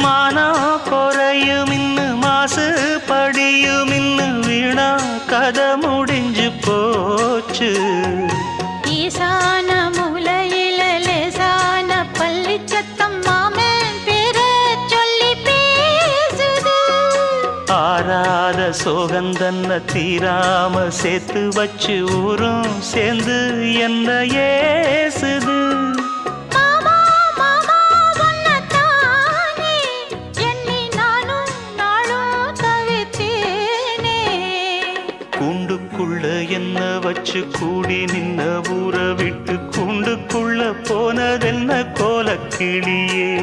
மானம் குறையும் இன்னு மாசு படியும் இன்னு வீணா கதை முடிஞ்சு போச்சு. ஈசான மூலையில லேசான பள்ளி சத்தம் மாமன் பேர சொல்லி பேசுது. ஆறாத சோகந்தன்ன தீராம சேர்த்து வச்சு ஊரும் சேர்ந்து என்ன ஏசுது. கூண்டுக்குள்ள என்ன வச்சு கூடி நின்ன ஊற விட்டு கூண்டுக்குள்ள போனதென்ன கோலக்கிளியே.